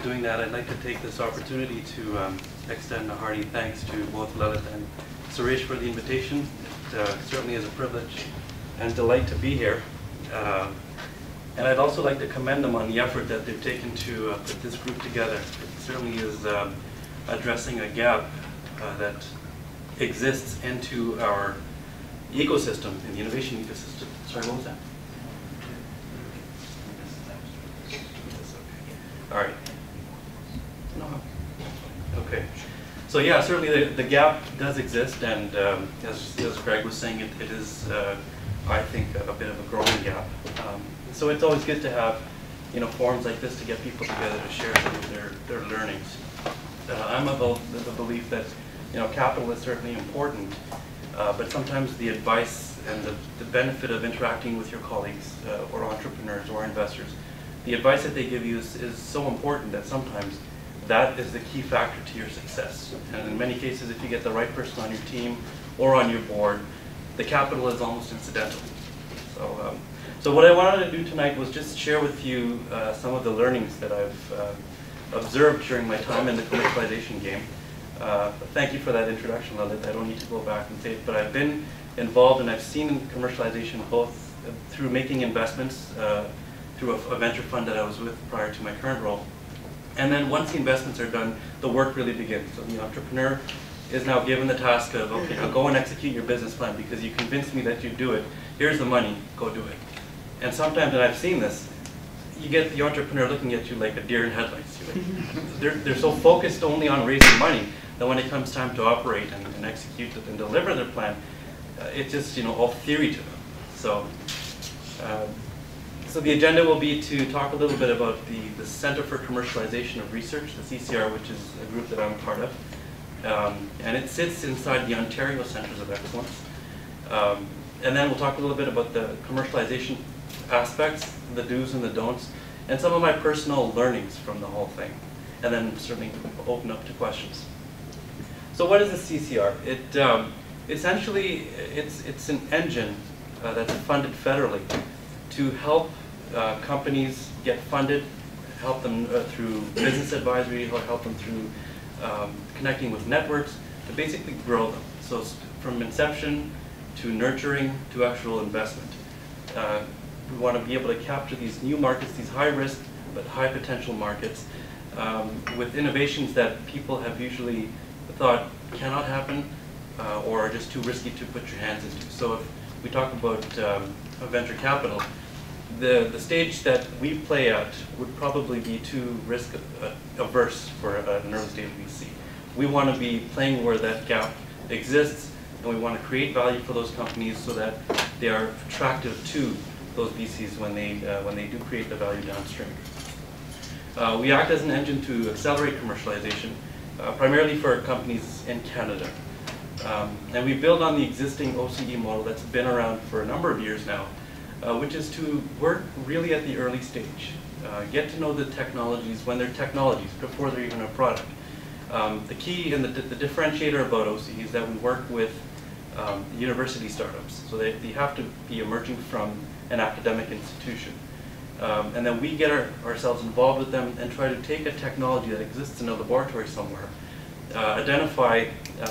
doing that, I'd like to take this opportunity to extend a hearty thanks to both Lalit and Suresh for the invitation. It certainly is a privilege and delight to be here. And I'd also like to commend them on the effort that they've taken to put this group together. It certainly is addressing a gap that exists into our ecosystem, in the innovation ecosystem. Sorry, what was that? All right. No. Okay. So yeah, certainly the gap does exist, and as Greg was saying, it is, I think, a bit of a growing gap. So it's always good to have, forums like this to get people together to share some of their learnings. I'm of the belief that, capital is certainly important, but sometimes the advice and the benefit of interacting with your colleagues or entrepreneurs or investors, the advice that they give you is so important that sometimes that is the key factor to your success. And in many cases, if you get the right person on your team or on your board, the capital is almost incidental. So what I wanted to do tonight was just share with you some of the learnings that I've observed during my time in the commercialization game. Thank you for that introduction, Lalit. I don't need to go back and say it, but I've been involved and I've seen commercialization both through making investments through a venture fund that I was with prior to my current role. And then once the investments are done, the work really begins. So the entrepreneur is now given the task of, okay, now go and execute your business plan because you convinced me that you do it. Here's the money, go do it. And sometimes, and I've seen this, you get the entrepreneur looking at you like a deer in headlights. They're so focused only on raising money that when it comes time to operate and execute it and deliver their plan, it's just all theory to them. So the agenda will be to talk a little bit about the Center for Commercialization of Research, the CCR, which is a group that I'm a part of. And it sits inside the Ontario Centers of Excellence. And then we'll talk a little bit about the commercialization aspects, the do's and the don'ts, and some of my personal learnings from the whole thing. And then certainly open up to questions. So what is the CCR? Essentially, it's an engine that's funded federally to help companies get funded, help them through business advisory, or help them through connecting with networks to basically grow them. So from inception to nurturing to actual investment. We want to be able to capture these new markets, these high risk but high potential markets with innovations that people have usually thought cannot happen or are just too risky to put your hands into. So if we talk about venture capital, the stage that we play at would probably be too risk averse for an early stage VC. We want to be playing where that gap exists, and we want to create value for those companies so that they are attractive to those VCs when they do create the value downstream. We act as an engine to accelerate commercialization, primarily for companies in Canada. And we build on the existing OCE model that's been around for a number of years now, which is to work really at the early stage. Get to know the technologies when they're technologies, before they're even a product. The key and the differentiator about OCE is that we work with university startups. So they have to be emerging from an academic institution. And then we get ourselves involved with them and try to take a technology that exists in a laboratory somewhere, identify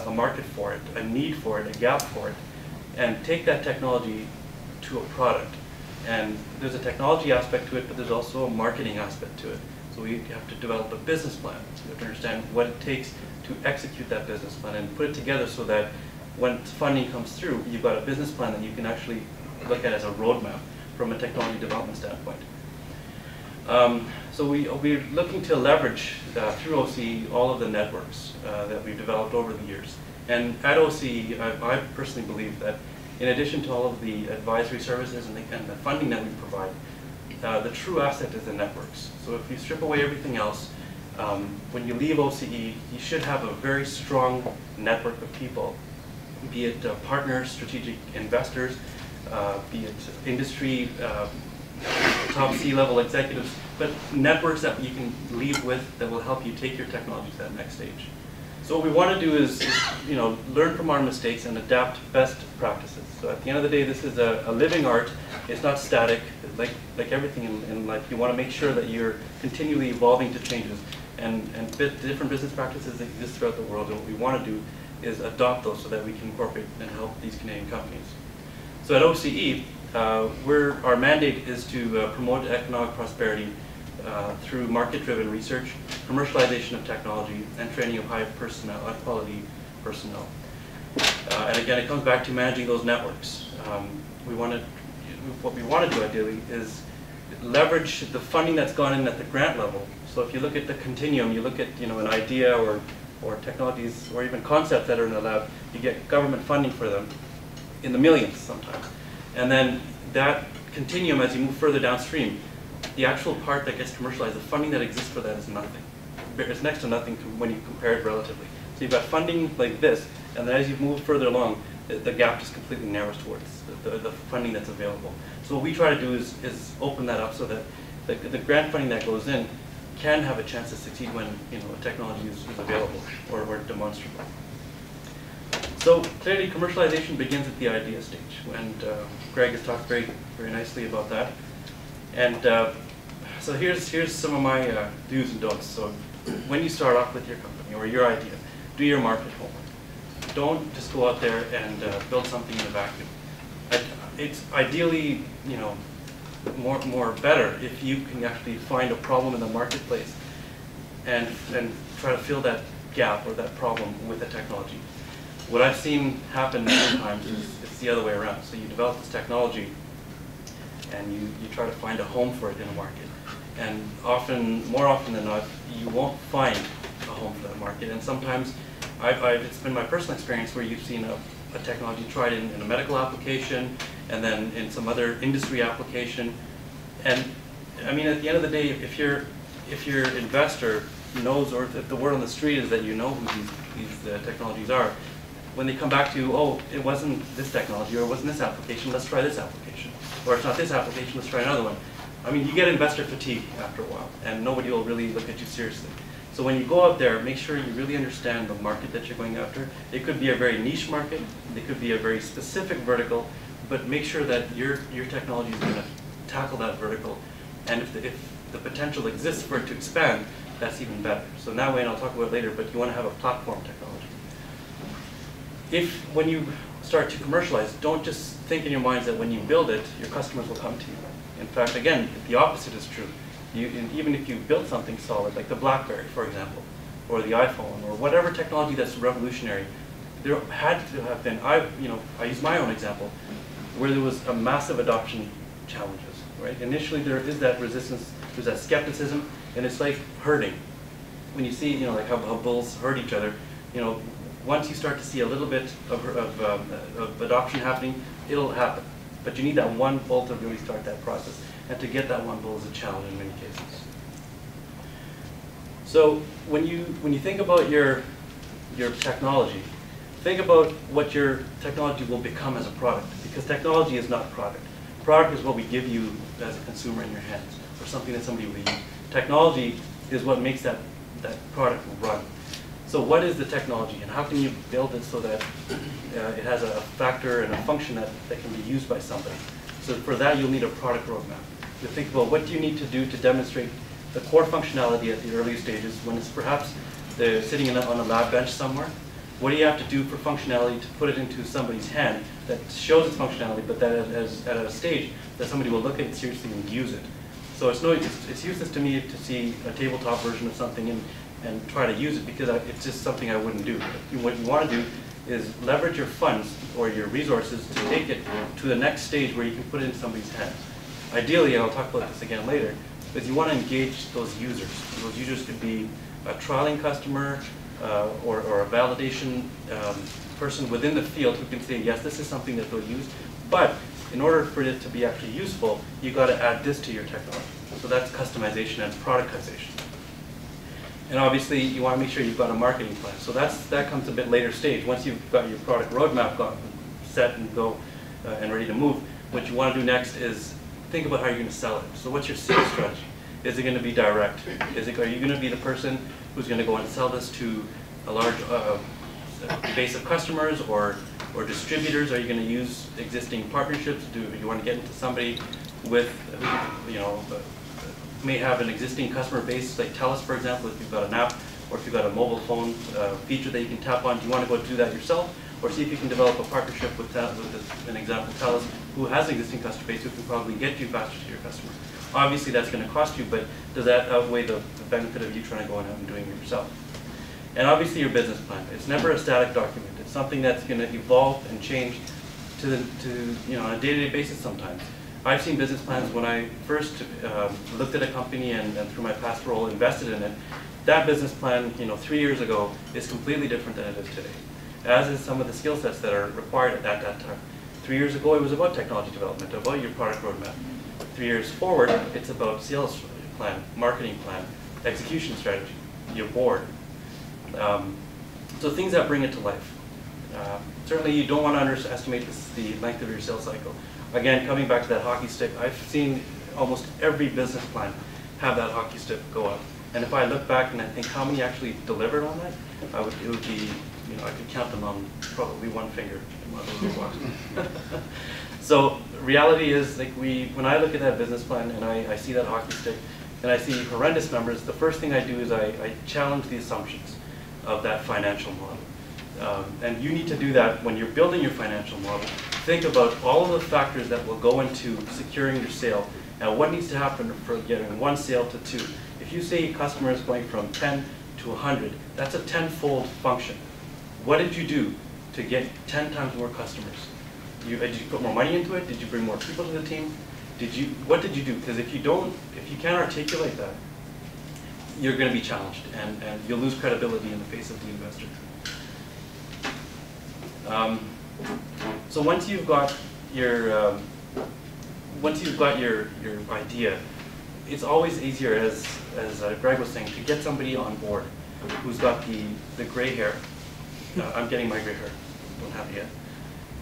a market for it, a need for it, a gap for it, and take that technology to a product. And there's a technology aspect to it, but there's also a marketing aspect to it. So we have to develop a business plan. We have to understand what it takes to execute that business plan and put it together so that when funding comes through, you've got a business plan that you can actually look at as a roadmap from a technology development standpoint. So we're looking to leverage through OCE all of the networks that we've developed over the years. And at OCE, I personally believe that in addition to all of the advisory services and the funding that we provide, the true asset is the networks. So if you strip away everything else, when you leave OCE, you should have a very strong network of people, be it partners, strategic investors, be it industry, top C-level executives, but networks that you can leave with that will help you take your technology to that next stage. So what we want to do is learn from our mistakes and adapt best practices. So at the end of the day, this is a living art. It's not static. Like everything in life, you want to make sure that you're continually evolving to changes. and different business practices that exist throughout the world, and what we want to do is adopt those so that we can incorporate and help these Canadian companies. So at OCE, our mandate is to promote economic prosperity through market-driven research, commercialization of technology, and training of high-quality personnel. And again, it comes back to managing those networks. What we want to do ideally is leverage the funding that's gone in at the grant level. So if you look at the continuum, you look at an idea or technologies or even concepts that are in the lab, you get government funding for them in the millions sometimes. And then that continuum, as you move further downstream, the actual part that gets commercialized, the funding that exists for that is nothing. It's next to nothing when you compare it relatively. So you've got funding like this, and then as you move further along, the gap just completely narrows towards the funding that's available. So what we try to do is open that up so that the grant funding that goes in can have a chance to succeed when a technology is available or demonstrable. So clearly, commercialization begins at the idea stage, and Greg has talked very nicely about that. And so here's some of my do's and don'ts. So when you start off with your company or your idea, do your market homework. Don't just go out there and build something in a vacuum. It's ideally, more better if you can actually find a problem in the marketplace and try to fill that gap or that problem with the technology. What I've seen happen many times is it's the other way around. So you develop this technology and you try to find a home for it in the market. And more often than not, you won't find a home for that market. And sometimes it's been my personal experience where you've seen a technology tried in a medical application and then in some other industry application. And I mean, at the end of the day, if your investor knows, or if the word on the street is that you know who these technologies are, when they come back to you, oh, it wasn't this technology, or it wasn't this application, let's try this application. Or it's not this application, let's try another one. I mean, you get investor fatigue after a while, and nobody will really look at you seriously. So when you go out there, make sure you really understand the market that you're going after. It could be a very niche market, it could be a very specific vertical, but make sure that your technology is going to tackle that vertical. And if the potential exists for it to expand, that's even better. So that way, and I'll talk about it later, but you want to have a platform technology. When you start to commercialize, don't just think in your minds that when you build it, your customers will come to you. In fact, again, the opposite is true. Even if you built something solid, like the BlackBerry, for example, or the iPhone, or whatever technology that's revolutionary, there had to have been, I use my own example, where there was a massive adoption challenges, right? Initially, there is that resistance, there's that skepticism, and it's like herding. When you see, like how bulls herd each other, once you start to see a little bit of adoption happening, it'll happen. But you need that one bull to really start that process. And to get that one bull is a challenge in many cases. So when you think about your technology, think about what your technology will become as a product. Because technology is not product. Product is what we give you as a consumer in your hands, or something that somebody will use. Technology is what makes that product run. So what is the technology, and how can you build it so that it has a factor and a function that can be used by somebody? So for that, you'll need a product roadmap. You think about what do you need to do to demonstrate the core functionality at the early stages when it's perhaps sitting on a lab bench somewhere. What do you have to do for functionality to put it into somebody's hand that shows its functionality, but that at a stage that somebody will look at it seriously and use it? So it's useless to me to see a tabletop version of something and try to use it, because it's just something I wouldn't do. What you want to do is leverage your funds or your resources to take it to the next stage where you can put it in somebody's hands. Ideally, and I'll talk about this again later, is you want to engage those users. Those users could be a trialing customer or a validation person within the field who can say, yes, this is something that they'll use, but in order for it to be actually useful, you've got to add this to your technology. So that's customization and productization. And obviously, you want to make sure you've got a marketing plan. So that comes a bit later stage. Once you've got your product roadmap set and go and ready to move, what you want to do next is think about how you're going to sell it. So what's your sales strategy? Is it going to be direct? Are you going to be the person who's going to go and sell this to a large base of customers or distributors? Are you going to use existing partnerships? Do you want to get into somebody with may have an existing customer base, like TELUS, for example, if you've got an app, or if you've got a mobile phone feature that you can tap on. Do you want to go do that yourself? Or see if you can develop a partnership with an example, TELUS, who has an existing customer base, who can probably get you faster to your customer. Obviously, that's going to cost you, but does that outweigh the benefit of you trying to go out and doing it yourself? And obviously, your business plan. It's never a static document. It's something that's going to evolve and change on a day-to-day basis sometimes. I've seen business plans when I first looked at a company and through my past role invested in it. That business plan, 3 years ago, is completely different than it is today, as is some of the skill sets that are required at that time. 3 years ago, it was about technology development, about your product roadmap. 3 years forward, it's about sales plan, marketing plan, execution strategy, your board. So things that bring it to life. Certainly, you don't want to underestimate the length of your sales cycle. Again, coming back to that hockey stick, I've seen almost every business plan have that hockey stick go up. And if I look back and I think how many actually delivered on that, it would be, I could count them on probably one finger. So reality is, like when I look at that business plan and I see that hockey stick and I see horrendous numbers, the first thing I do is I challenge the assumptions of that financial model. And you need to do that when you're building your financial model. Think about all of the factors that will go into securing your sale. Now, what needs to happen for getting one sale to 2? If you say a customer is going from 10 to 100, that's a 10-fold function. What did you do to get 10 times more customers? Did you put more money into it? Did you bring more people to the team? What did you do? Because if you can't articulate that, you're going to be challenged, and you'll lose credibility in the face of the investor. So once you've got your idea, it's always easier, as Greg was saying, to get somebody on board who's got the gray hair. I'm getting my gray hair, don't have it yet.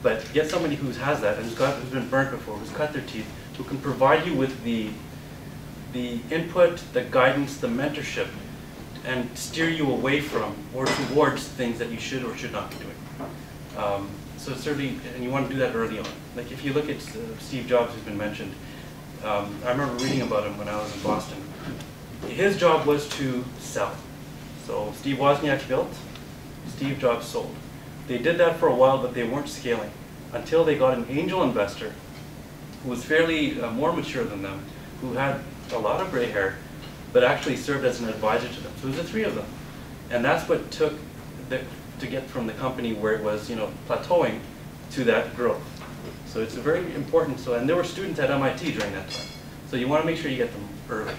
But get somebody who has that and who's been burnt before, who's cut their teeth, who can provide you with the input, the guidance, the mentorship, and steer you away from or towards things that you should or should not be doing. So certainly, and you want to do that early on. Like if you look at Steve Jobs, who's been mentioned, I remember reading about him when I was in Boston. His job was to sell. So Steve Wozniak built, Steve Jobs sold. They did that for a while, but they weren't scaling until they got an angel investor who was fairly more mature than them, who had a lot of gray hair, but actually served as an advisor to them. So it was the 3 of them. And that's what took to get from the company where it was plateauing to that growth. So it's a very important, and there were students at MIT during that time. So you want to make sure you get them early.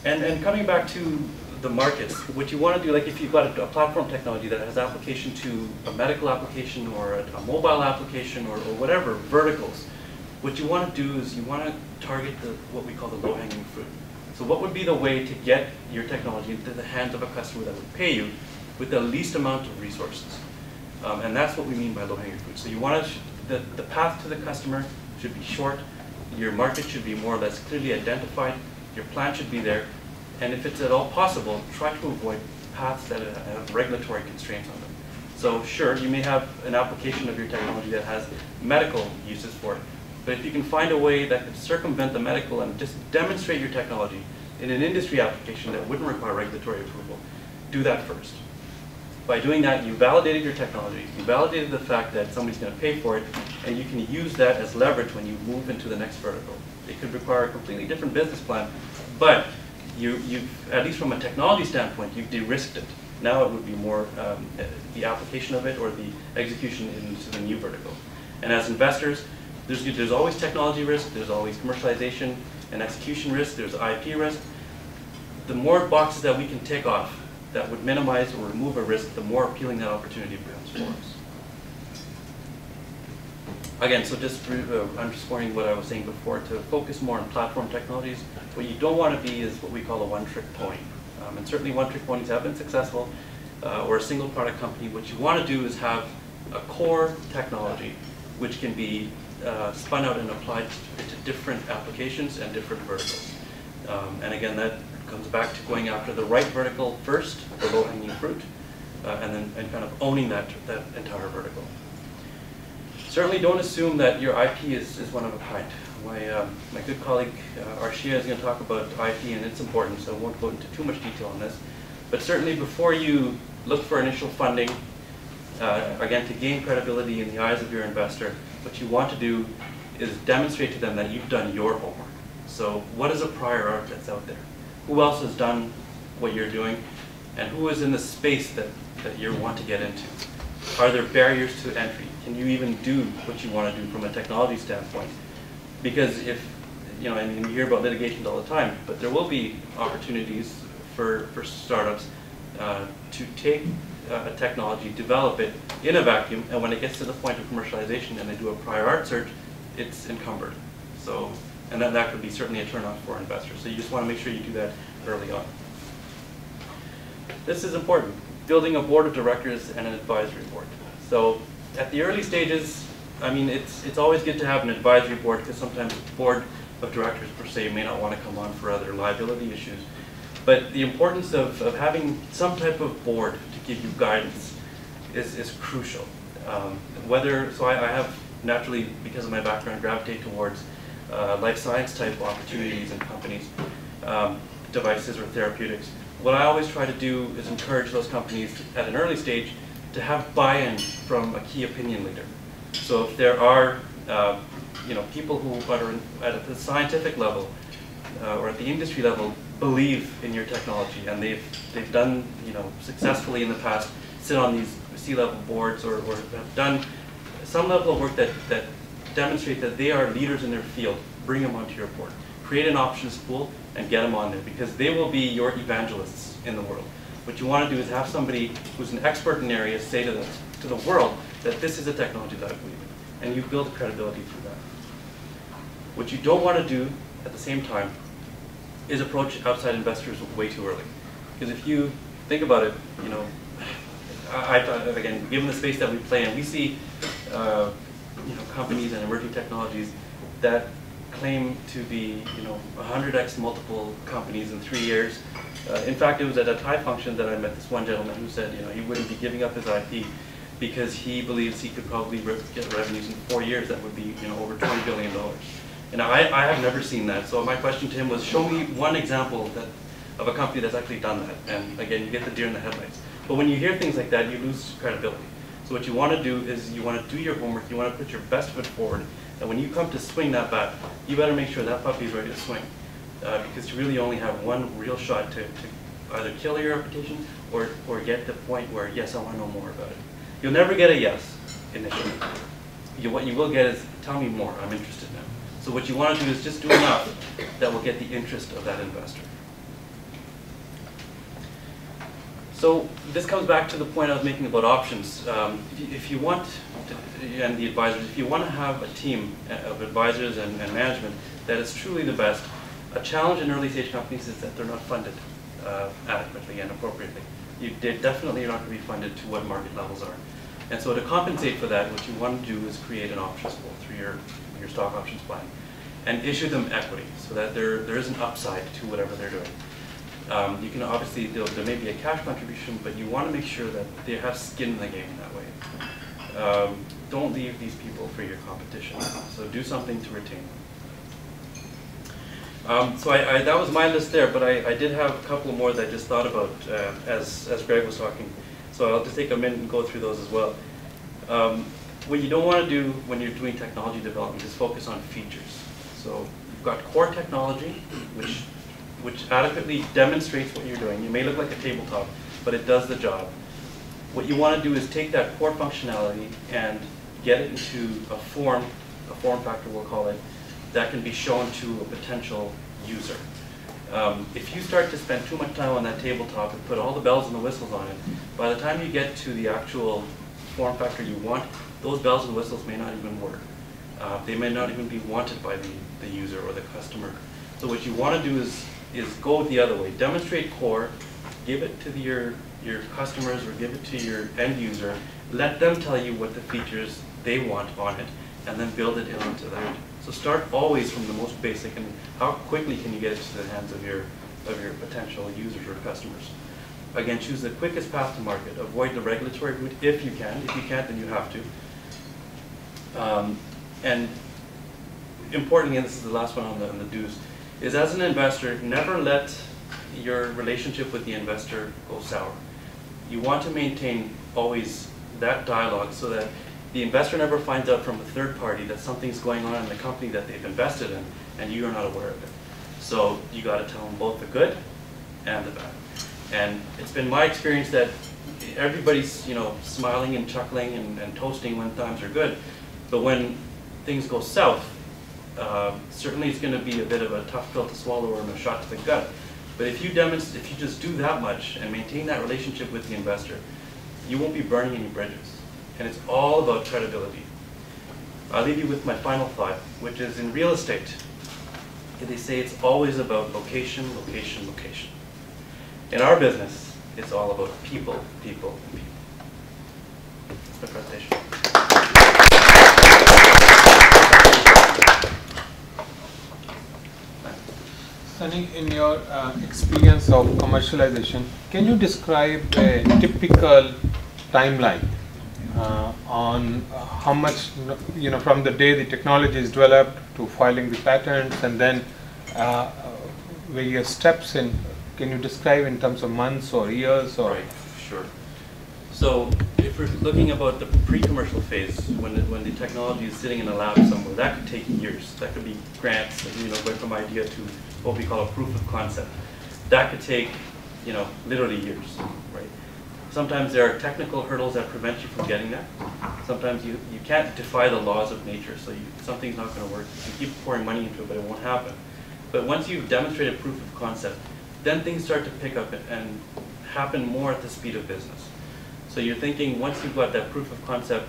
And coming back to the markets, what you want to do, like if you've got a platform technology that has application to a medical application or a mobile application or whatever, verticals, what you want to do is you want to target what we call the low-hanging fruit. So what would be the way to get your technology into the hands of a customer that would pay you with the least amount of resources? And that's what we mean by low-hanging fruit. So you want to, the path to the customer should be short, your market should be more or less clearly identified, your plan should be there, and if it's at all possible, try to avoid paths that have regulatory constraints on them. So sure, you may have an application of your technology that has medical uses for it, but if you can find a way that could circumvent the medical and just demonstrate your technology in an industry application that wouldn't require regulatory approval, do that first. By doing that, you validated your technology, you validated the fact that somebody's going to pay for it, and you can use that as leverage when you move into the next vertical. It could require a completely different business plan, but you've, at least from a technology standpoint, you've de-risked it. Now it would be more the application of it or the execution into the new vertical. And as investors, there's always technology risk, there's always commercialization and execution risk, there's IP risk. The more boxes that we can tick off that would minimize or remove a risk, the more appealing that opportunity becomes for us. Again, so just underscoring what I was saying before, to focus more on platform technologies. What you don't want to be is what we call a one-trick pony. And certainly one-trick ponies have been successful, or a single product company. What you want to do is have a core technology which can be spun out and applied to different applications and different verticals. And again, that comes back to going after the right vertical first, the low-hanging fruit, and kind of owning that entire vertical. Certainly don't assume that your IP is one of a kind. My good colleague Arshia is going to talk about IP and its importance, so I won't go into too much detail on this. But certainly before you look for initial funding, again, to gain credibility in the eyes of your investor, what you want to do is demonstrate to them that you've done your homework. So what is a prior art that's out there? Who else has done what you're doing? And who is in the space that you want to get into? Are there barriers to entry? Can you even do what you want to do from a technology standpoint? Because if, you hear about litigations all the time, but there will be opportunities for startups to take a technology, develop it in a vacuum, and when it gets to the point of commercialization and they do a prior art search, it's encumbered. So, and that could be certainly a turnoff for investors. So you just want to make sure you do that early on. This is important, building a board of directors and an advisory board. So at the early stages, it's always good to have an advisory board because sometimes the board of directors per se may not want to come on for other liability issues. But the importance of having some type of board to give you guidance is crucial. I have naturally, because of my background, gravitate towards life science type opportunities and companies, devices or therapeutics. What I always try to do is encourage those companies at an early stage to have buy-in from a key opinion leader. So if there are people who are at the scientific level or at the industry level believe in your technology and they've done successfully in the past, sit on these C-level boards or have done some level of work that demonstrate that they are leaders in their field, bring them onto your board. Create an options pool and get them on there because they will be your evangelists in the world. What you want to do is have somebody who's an expert in an area say to the world that this is a technology that I believe in, and you build credibility through that. What you don't want to do at the same time is approach outside investors way too early. Because if you think about it, again, given the space that we play in, we see companies and emerging technologies that claim to be 100x multiple companies in 3 years. In fact, it was at a TIE function that I met this one gentleman who said he wouldn't be giving up his IP because he believes he could probably get revenues in 4 years that would be over $20 billion. And I have never seen that. So my question to him was, show me one example of a company that's actually done that. And again, you get the deer in the headlights. But when you hear things like that, you lose credibility. So what you want to do is you want to do your homework, you want to put your best foot forward, and when you come to swing that bat, you better make sure that puppy is ready to swing. Because you really only have one real shot to either kill your reputation or get to the point where, yes, I want to know more about it. You'll never get a yes initially. What you will get is, tell me more, I'm interested now. So what you want to do is just do enough that will get the interest of that investor. So this comes back to the point I was making about options. If you want, and the advisors, if you want to have a team of advisors and management that is truly the best, a challenge in early stage companies is that they're not funded adequately and appropriately. They definitely are not going to be funded to what market levels are. And so to compensate for that, what you want to do is create an options pool through your stock options plan and issue them equity so that there is an upside to whatever they're doing. You can obviously, there may be a cash contribution, but you want to make sure that they have skin in the game that way. Don't leave these people for your competition. So do something to retain them. So that was my list there, but I did have a couple more that I just thought about as Greg was talking. So I'll just take a minute and go through those as well. What you don't want to do when you're doing technology development is focus on features. So you've got core technology, which adequately demonstrates what you're doing. You may look like a tabletop, but it does the job. What you want to do is take that core functionality and get it into a form factor we'll call it, that can be shown to a potential user. If you start to spend too much time on that tabletop and put all the bells and the whistles on it, by the time you get to the actual form factor you want, those bells and whistles may not even work. They may not even be wanted by the user or the customer. So what you want to do is go the other way. Demonstrate core, give it to your customers or give it to your end user. Let them tell you what the features they want on it, and then build it into that. So start always from the most basic, and how quickly can you get it to the hands of your potential users or customers. Again, choose the quickest path to market. Avoid the regulatory route if you can. If you can't, then you have to. And importantly, and this is the last one on the do's, is as an investor, never let your relationship with the investor go sour. You want to maintain always that dialogue so that the investor never finds out from a third party that something's going on in the company that they've invested in and you are not aware of it. So you got to tell them both the good and the bad. And it's been my experience that everybody's smiling and chuckling and toasting when times are good, but when things go south, certainly it's going to be a bit of a tough pill to swallow or a shot to the gut. But if you just do that much and maintain that relationship with the investor, you won't be burning any bridges. And it's all about credibility. I'll leave you with my final thought, which is in real estate, they say it's always about location, location, location. In our business, it's all about people, people, and people. That's my presentation. Sunny, in your experience of commercialization, can you describe a typical timeline on how much, from the day the technology is developed to filing the patents and then various steps in? Can you describe in terms of months or years? Or? Right, sure. So if we're looking about the pre-commercial phase, when the technology is sitting in a lab somewhere, that could take years. That could be grants, going from idea to what we call a proof of concept. That could take, literally years, right? Sometimes there are technical hurdles that prevent you from getting there. Sometimes you can't defy the laws of nature, so something's not going to work. You keep pouring money into it, but it won't happen. But once you've demonstrated proof of concept, then things start to pick up and happen more at the speed of business. So you're thinking, once you've got that proof of concept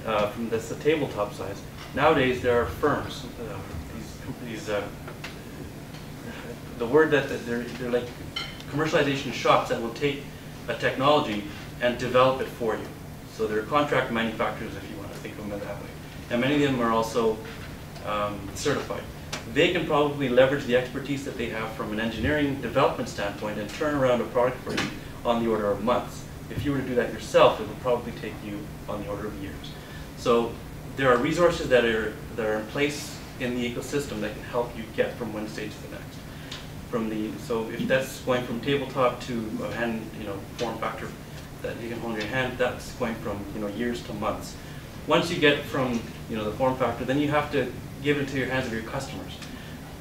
from the tabletop size, nowadays there are firms, the word that they're like commercialization shops that will take a technology and develop it for you. So they're contract manufacturers, if you want to think of them that way. And many of them are also certified. They can probably leverage the expertise that they have from an engineering development standpoint and turn around a product for you on the order of months. If you were to do that yourself, it would probably take you on the order of years. So there are resources that are in place in the ecosystem that can help you get from one stage to the next. So if that's going from tabletop to a hand, form factor that you can hold in your hand, that's going from years to months. Once you get from the form factor, then you have to give it into your hands of your customers.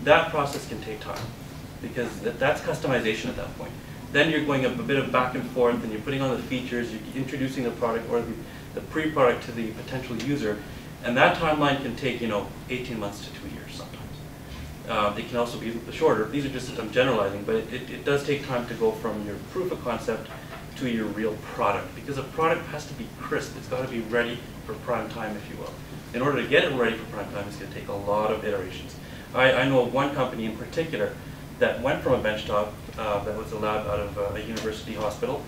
That process can take time because that's customization at that point. Then you're going a bit of back and forth, and you're putting on the features, you're introducing the product or the pre-product to the potential user, and that timeline can take 18 months to 2 years sometimes. It can also be shorter. These are just, I'm generalizing, but it does take time to go from your proof of concept to your real product, because a product has to be crisp. It's got to be ready for prime time, if you will. In order to get it ready for prime time, it's going to take a lot of iterations. I know of one company in particular that went from a benchtop that was a lab out of a university hospital,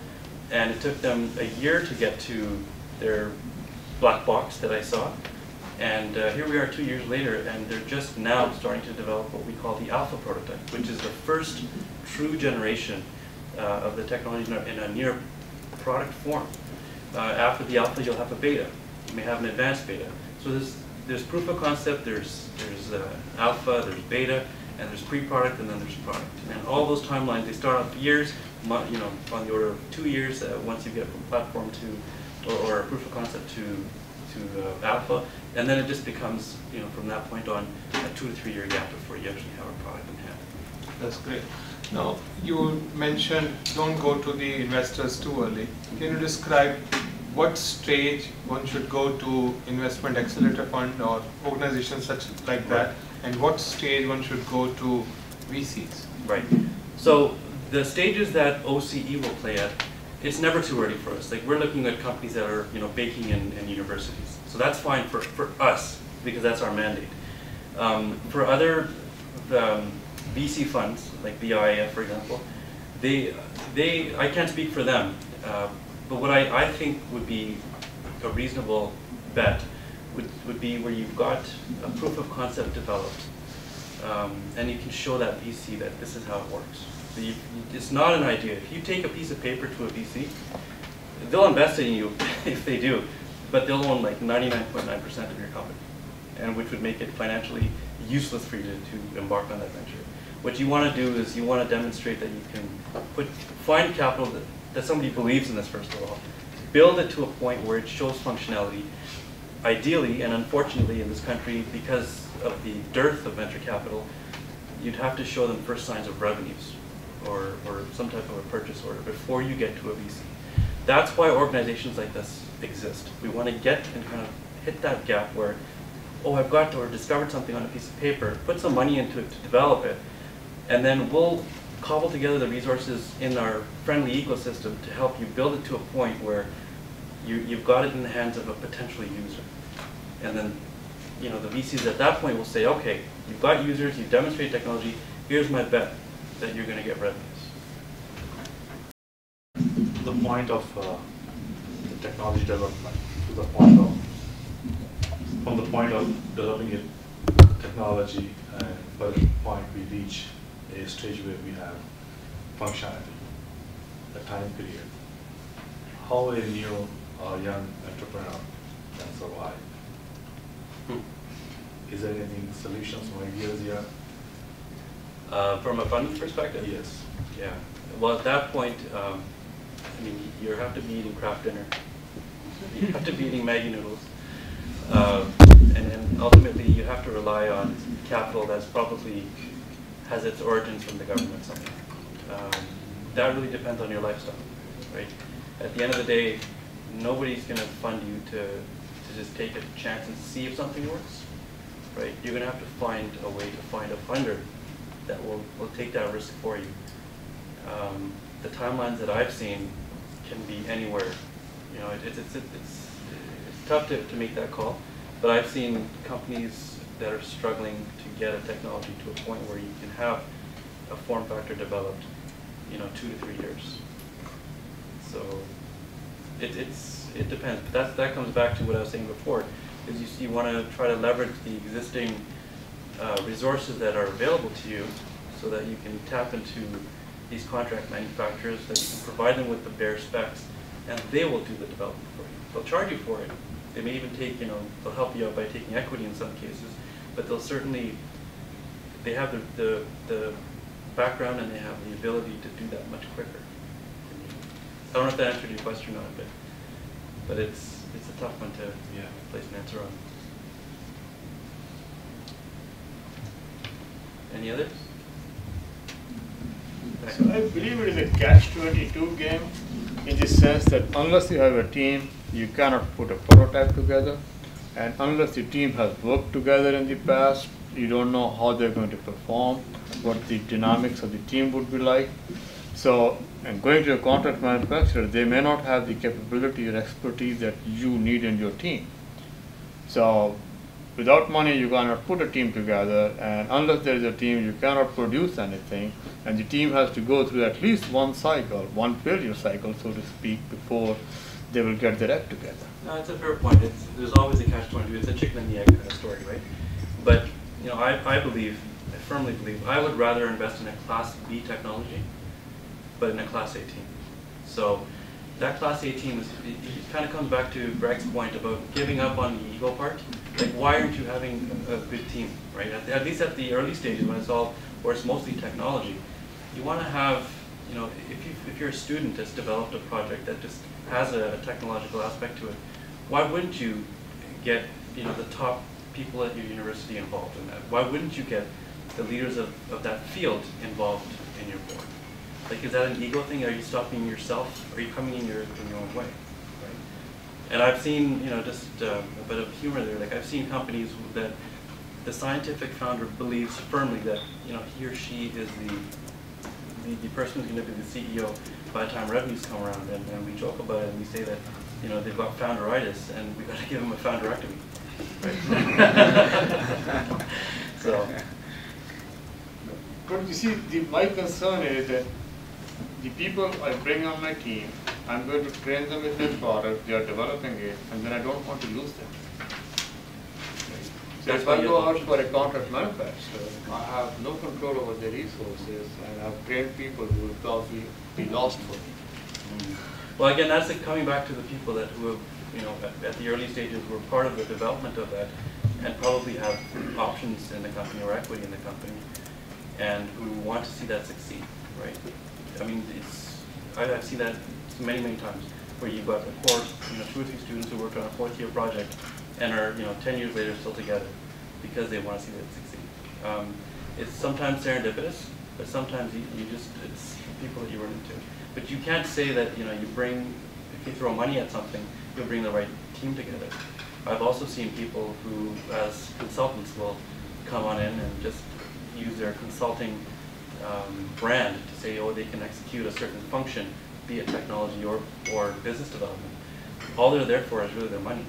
and it took them a year to get to their black box that I saw. And here we are 2 years later, and they're just now starting to develop what we call the alpha prototype, which is the first true generation of the technology in a near product form. After the alpha, you'll have a beta. You may have an advanced beta. So there's proof of concept, there's alpha, there's beta, and there's pre-product, and then there's product. And all those timelines, they start off years, on the order of 2 years once you get from platform to, or proof of concept to alpha, and then it just becomes, from that point on, a 2 to 3 year gap before you actually have a product in hand. That's great. Now, you mentioned don't go to the investors too early. Can you describe what stage one should go to investment accelerator fund or organizations such like that, and what stage one should go to VCs? Right. So the stages that OCE will play at, it's never too early for us. Like, we're looking at companies that are baking in universities. So that's fine for us, because that's our mandate. For other VC funds, like the IIF, for example, I can't speak for them, but what I think would be a reasonable bet would be where you've got a proof of concept developed, and you can show that VC that this is how it works. It's not an idea. If you take a piece of paper to a VC, they'll invest in you if they do. but they'll own like 99.9% of your company, and which would make it financially useless for you to embark on that venture. What you want to do is you want to demonstrate that you can find capital that somebody believes in this first of all, build it to a point where it shows functionality. Ideally, and unfortunately in this country, because of the dearth of venture capital, you'd have to show them first signs of revenues or some type of a purchase order before you get to a VC. That's why organizations like this exist. We want to get and kind of hit that gap where, oh, I've got or discovered something on a piece of paper, put some money into it to develop it, and then we'll cobble together the resources in our friendly ecosystem to help you build it to a point where you've got it in the hands of a potential user. And then, you know, the VCs at that point will say, okay, you've got users, you've demonstrated technology, here's my bet that you're going to get revenues. The point of the technology development to the point of, from the point of developing it, technology, and by the point we reach a stage where we have functionality, the time period, how a new or young entrepreneur can survive. Is there anything, solutions or ideas here? From a funding perspective? Yes. Yeah. Well, at that point, I mean, you have to be eating Kraft dinner. You have to be eating Maggi noodles. And ultimately, you have to rely on capital that's probably has its origins from the government somehow. That really depends on your lifestyle, right? At the end of the day, nobody's going to fund you to just take a chance and see if something works, right? You're going to have to find a way to find a funder that will take that risk for you. The timelines that I've seen can be anywhere. You know, it's tough to make that call, but I've seen companies that are struggling to get a technology to a point where you can have a form factor developed, you know, 2 to 3 years. So it depends. But that comes back to what I was saying before, is you want to try to leverage the existing resources that are available to you so that you can tap into these contract manufacturers, that you can provide them with the bare specs, and they will do the development for you. They'll charge you for it. They may even take, you know, they'll help you out by taking equity in some cases, but they'll certainly, they have the background and they have the ability to do that much quicker. I don't know if that answered your question or not, but it's a tough one to place an answer on. Any others? So I believe it is a catch-22 game in the sense that unless you have a team, you cannot put a prototype together, and unless the team has worked together in the past, you don't know how they're going to perform, what the dynamics of the team would be like. So, and going to a contract manufacturer, they may not have the capability or expertise that you need in your team. So, without money, you cannot put a team together, and unless there is a team, you cannot produce anything, and the team has to go through at least one cycle, one failure cycle, so to speak, before they will get their act together. No, it's a fair point. There's always a catch-22. It's a chicken and the egg kind of story, right? But you know, I firmly believe, I would rather invest in a Class B technology, but in a Class A team. So that Class A team it kind of comes back to Greg's point about giving up on the ego part. Like, why aren't you having a good team, right? At least at the early stages, when it's all, or it's mostly technology, you want to have, you know, if you're a student that's developed a project that just has a technological aspect to it, why wouldn't you get, you know, the top people at your university involved in that? Why wouldn't you get the leaders of that field involved in your board? Like, is that an ego thing? Are you stopping yourself? Are you coming in your own way? Right? And I've seen, you know, just a bit of humor there. Like, I've seen companies that the scientific founder believes firmly that, you know, he or she is the person who's going to be the CEO by the time revenues come around. And we joke about it and we say that, you know, they've got founderitis and we've got to give them a founderectomy. Right? So. But you see, my concern is that the people I bring on my team, I'm going to train them with their product, they are developing it, and then I don't want to lose them. So if I go out for a contract manufacturer, I have no control over the resources, and I've trained people who will probably be lost for me. Well, again, that's coming back to the people who have at the early stages were part of the development of that, and probably have options in the company or equity in the company, and who want to see that succeed, right? I mean, I've seen that many, many times, where you've got a course, 2 or 3 students who worked on a 4th-year project and are, 10 years later still together because they want to see that succeed. It's sometimes serendipitous, but sometimes it's people that you run into. But you can't say that, if you throw money at something, you'll bring the right team together. I've also seen people who, as consultants, will come on in and just use their consulting brand to say, oh, they can execute a certain function, be it technology or business development. All they're there for is really their money,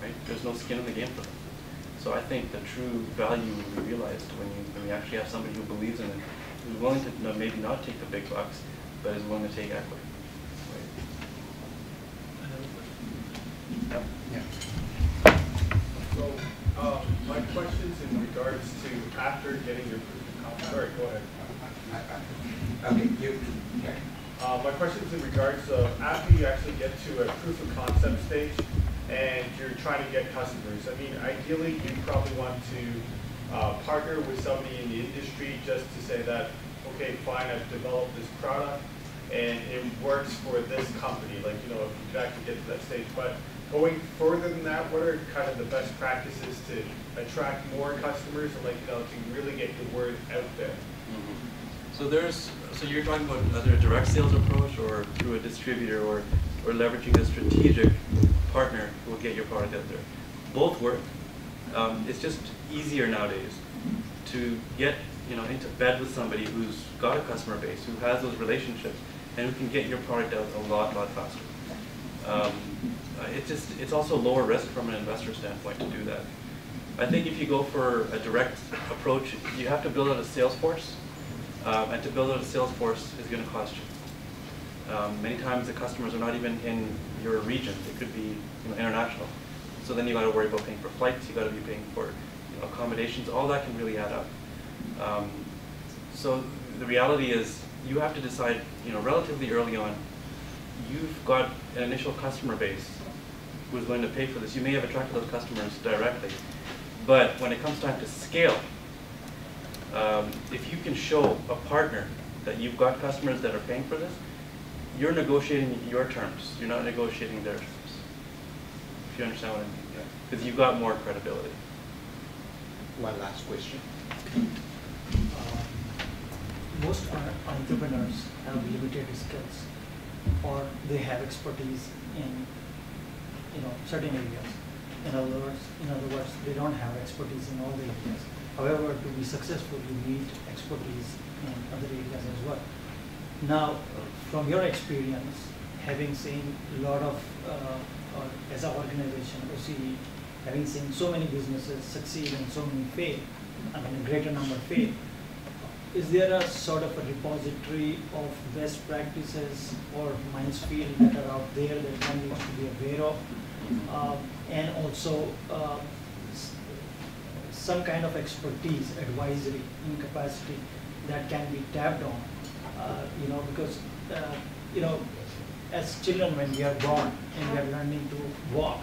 right? There's no skin in the game for them. So I think the true value will be realized when you actually have somebody who believes in it, who's willing to maybe not take the big bucks, but is willing to take equity. Right? Yeah. So my question's in regards to after getting your proof of concept. Sorry, go ahead. Okay, you. Okay. My question's in regards to after you actually get to a proof of concept stage and you're trying to get customers. I mean, ideally, you probably want to partner with somebody in the industry just to say that, okay, fine, I've developed this product and it works for this company. Like, if you could actually get to that stage. But going further than that, what are kind of the best practices to attract more customers and to really get your word out there? Mm-hmm. So you're talking about either a direct sales approach or through a distributor or leveraging a strategic partner who will get your product out there. Both work. It's just easier nowadays to get into bed with somebody who's got a customer base, who has those relationships, and who can get your product out a lot faster. It's also lower risk from an investor standpoint to do that. I think if you go for a direct approach, you have to build out a sales force, and to build out a sales force is going to cost you. Many times the customers are not even in your region; they could be international. So then you got to worry about paying for flights. You got to be paying for accommodations. All that can really add up. So the reality is, you have to decide, relatively early on. You've got an initial customer base who's going to pay for this. You may have attracted those customers directly, but when it comes time to scale, if you can show a partner that you've got customers that are paying for this, you're negotiating your terms. You're not negotiating their terms. If you understand what I mean, because you've got more credibility. One last question. Most entrepreneurs have limited skills, or they have expertise in certain areas. In other words, they don't have expertise in all the areas. However, to be successful, you need expertise in other areas as well. Now, from your experience, having seen a lot of, as an organization, OCE, having seen so many businesses succeed and so many fail, a greater number fail, is there a sort of a repository of best practices or minefield that are out there that one needs to be aware of? And also some kind of expertise, advisory in capacity that can be tapped on, because as children when we are born and we are learning to walk,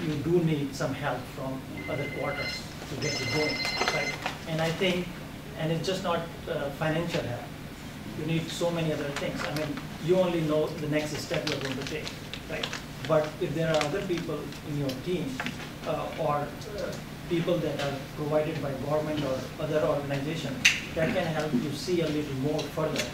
you do need some help from other quarters to get you going, right? And I think, and it's just not financial help. You need so many other things. I mean, you only know the next step you're going to take, right? But if there are other people in your team or people that are provided by government or other organizations that can help you see a little more further,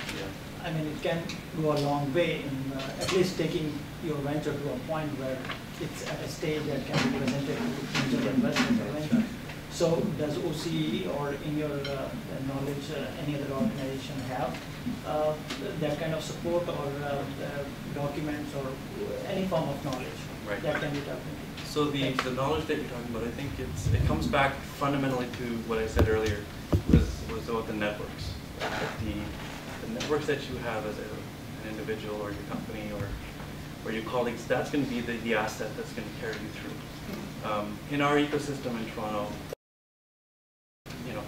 I mean, it can go a long way in at least taking your venture to a point where it's at a stage that can be presented to angel investors or venture. So does OCE or in your knowledge, any other organization have that kind of support or documents or any form of knowledge that can be tapped into? So the knowledge that you're talking about, I think it comes back fundamentally to what I said earlier, was about the networks. The networks that you have as an individual or your company or your colleagues, that's going to be the asset that's going to carry you through. In our ecosystem in Toronto,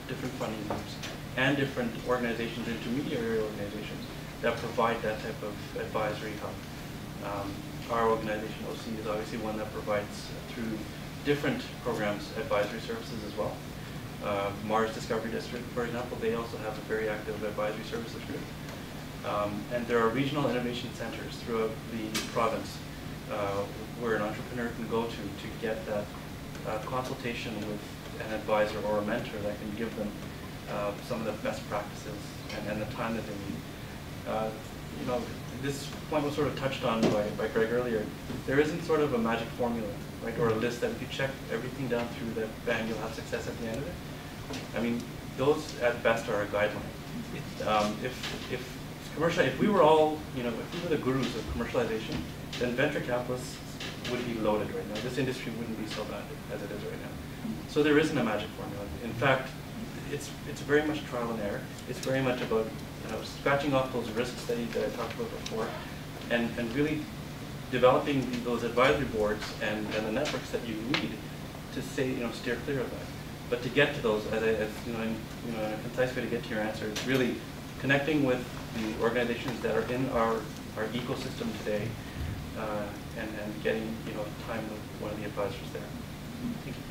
different funding groups and different organizations, intermediary organizations that provide that type of advisory help our organization, OC, is obviously one that provides through different programs advisory services as well. Mars Discovery District, for example, they also have a very active advisory services group. And there are regional innovation centers throughout the province where an entrepreneur can go to get that consultation with an advisor or a mentor that can give them some of the best practices and the time that they need. You know, this point was sort of touched on by Greg earlier. There isn't sort of a magic formula, right, or a list that if you check everything down through that, bang, you'll have success at the end of it. I mean, those at best are a guideline. If we were all, you know, if we were the gurus of commercialization, then venture capitalists would be loaded right now. This industry wouldn't be so bad as it is right now. So there isn't a magic formula. In fact, it's very much trial and error. It's very much about scratching off those risks that I talked about before, and really developing those advisory boards and the networks that you need to steer clear of that. But to get to those, in a concise way to get to your answer, it's really connecting with the organizations that are in our ecosystem today, and getting time with one of the advisors there. Thank you.